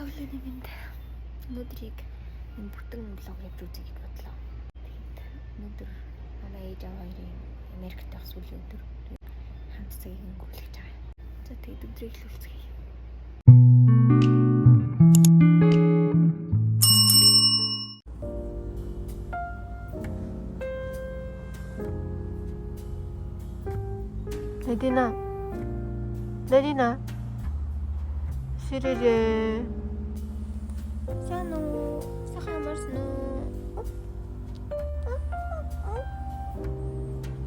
Өглөөний минь өнөөдрийг энэ бүтэн влог явж үзье гэж бодлоо. Тэгээд өнөөдөр манай ээж аваа хоёрын Америкт байх сүүлийн өдөр хамт цагийг өнгөрүүлж байгаа. За тэгээд өдрийг л үлцгээе. Nadina. Sirere. Сайн уу? Сайхан амарсан уу?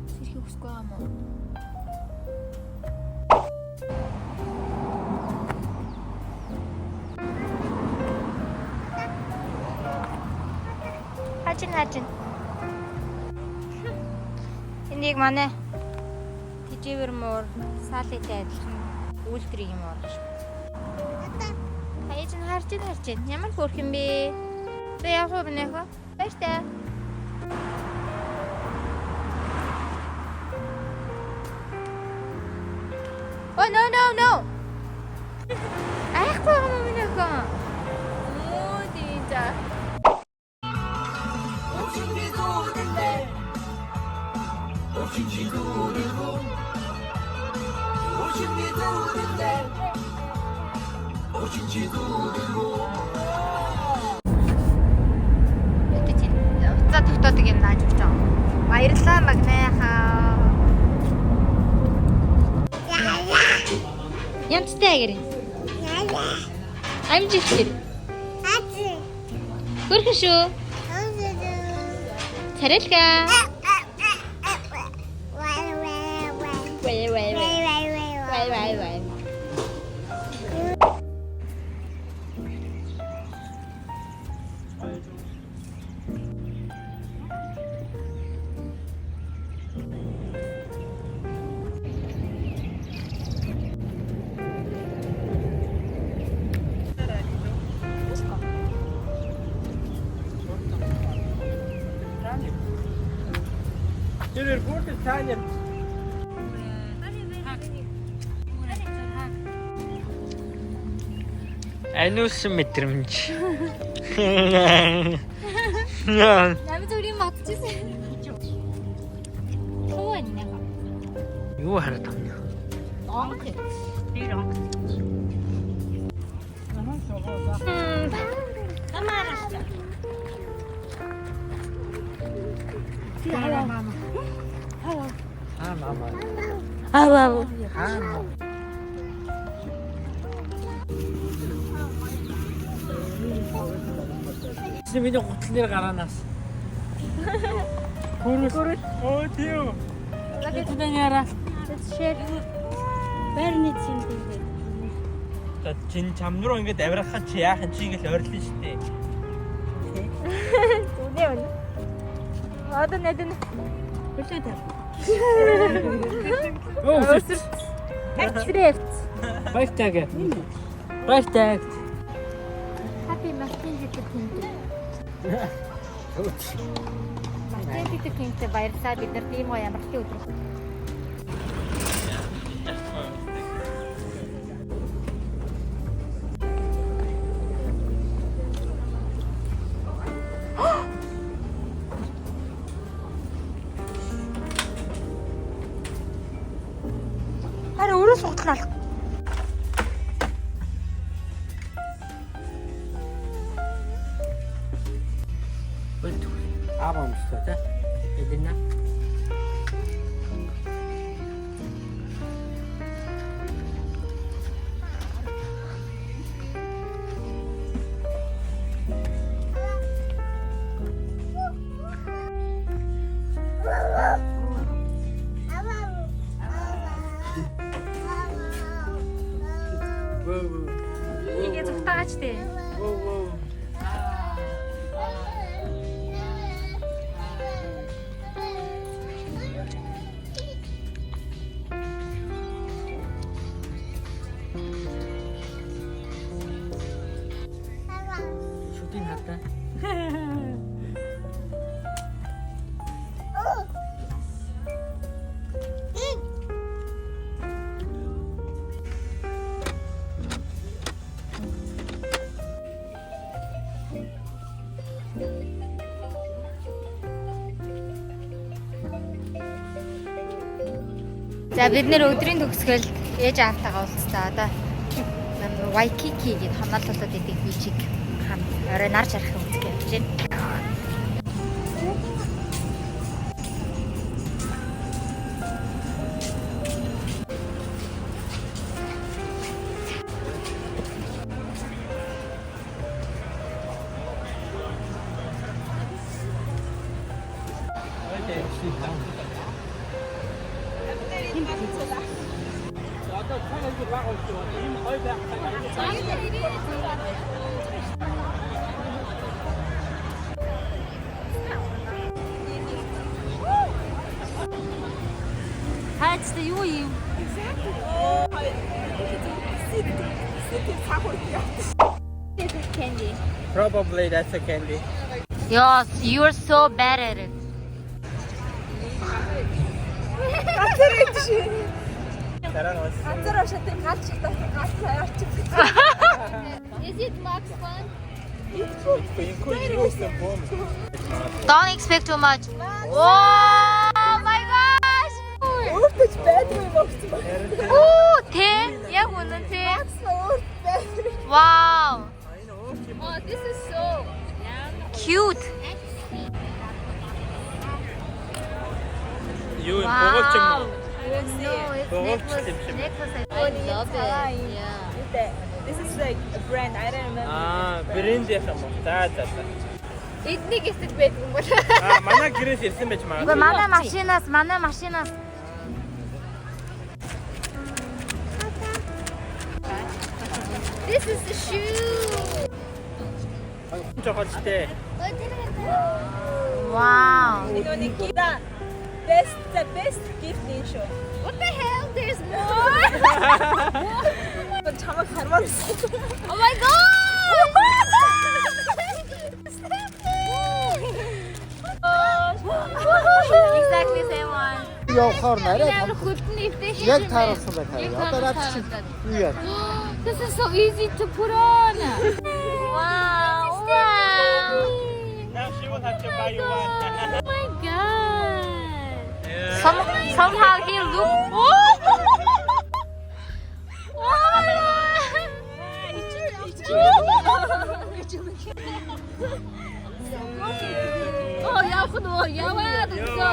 Сэрхий хүсгүй юм уу? Хажин. Энийг манай тиживэр муур саалитай адилхан үйлдвэрийг юм оруулж. Хаяж харж. Ямар хөөрх юм бэ? Би явах уу нөхөө? Баяртай. Oh no. Айхгүй юм нөхөө. Оо тий자. За тогтоодог юм нааж өгч байгаа. Баярлалаа магнайхаа. Ямцтай гэрээ. Амжилт. Хөрхөн шүү. Царайлгаа. Вай. Der gute Tanja. Анус мэдрэмж. Намайг зүрийн матчихсан. Тоо энэ. Юу хараад байна? Онг. Тэр онг. Камарашта. Мама. Мама. Миний готлын гараанаас. Хүрэл. Оо тийм. Лагэж даняра. Шэр. Барны цэнтэй. За чин чам руу ингэж авирахад чи яахан чи ингэж ойрлоо шүү дээ. Үнэ. Одоо нэдэн. Бүлээ тав. Оо. Экстрефт. Баяртай. Happy Martin Luther King. Martin Luther King-тэй баярлалаа. Бид нар тийм гоё амралтын өдөр. Харин өөрөө суглаа. Аавам шүү дээ. Эдэнэ. Игээ зүгтаач дээ. Шүтийн хатаа. За бид нэр өдрийн төгсгөл ээж аавтайгаа уулзлаа. Одоо Waikiki гэдэг Honolulu гэдэг бичиг хамт орой нар жарах үзэх явж байна. хайцтай юу юм? Candy. Probably that's a candy. Yes, you're so bad at it. Is it Max Fun? Don't expect too much. Oh my gosh! Ooh, tea? Яг үнэн tea. Wow. Oh, this is so Cute. You in Wow. Bogotá? No, it's necklace. I love it. Yeah. This is like a brand. I don't remember. Аа, брэнд яхам ба. За. эднийг эсэж байдаг юм бол. Манай гэрээс ирсэн байж Үгүй магадгүй. манай машинаас. This is the shoe. Жохолчтэй. Wow. You know, Nikita, the best gift in show. What the hell? There's more. But 자막 잘 만들었어. Oh my god! Exactly same one. явахаар нарай Ямар хөлтөн эвтэйшээ. яг тааруулсан байх хараа. Одоо наад чи юу яа? This is so easy to put on. Wow. Now she will have to buy you one. Oh my god. Somehow he look. Явах нь яваад өсөө.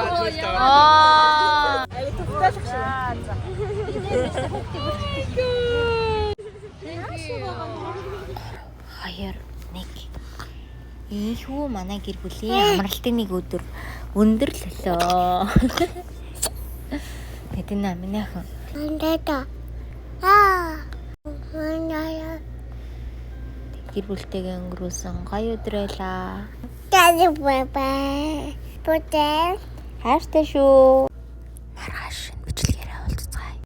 Oh. Хоёр нэг. Ийхүү манай гэр бүлийн амралтын нэг өдөр өндөрлөлөө. Хэдэн амин яхан. Гэр бүлтэйгээ өнгөрөөсөн гоё өдөр байлаа. Хайртай шүү.